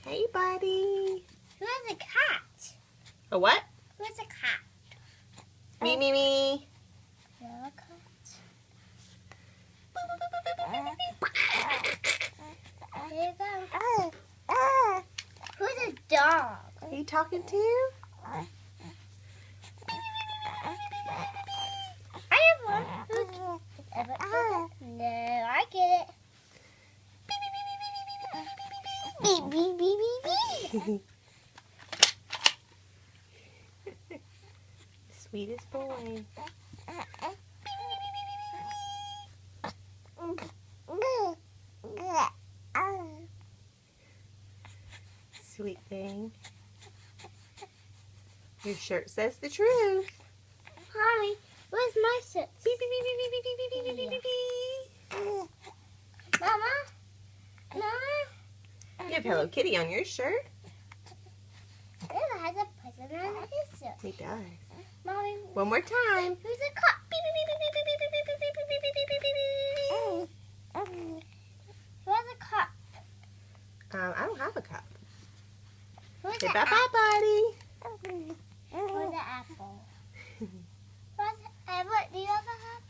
Hey, buddy. Who has a cat? A what? Who has a cat? Me, me, me. You have a cat? Here you go. Who's a dog? Are you talking to? I have one. No, I get it. Beep, beep, beep, beep, beep. Sweetest boy. Sweet thing. Your shirt says the truth. Mommy, where's my shirt? Beep, beep, beep, beep, beep, beep, beep, beep, beep, beep, beep. Mama? Mama? You have Hello Kitty on your shirt. It has a present on his shirt. It does. Mommy, One more time. who's a cop? Beep, beep, beep, beep, beep, beep, beep, beep, beep, beep, beep, beep, beep, beep, beep. Who has a cup? I don't have a cup. Who's Say an bye-bye, buddy. apple? Who's an apple? Who's, do you have a apple?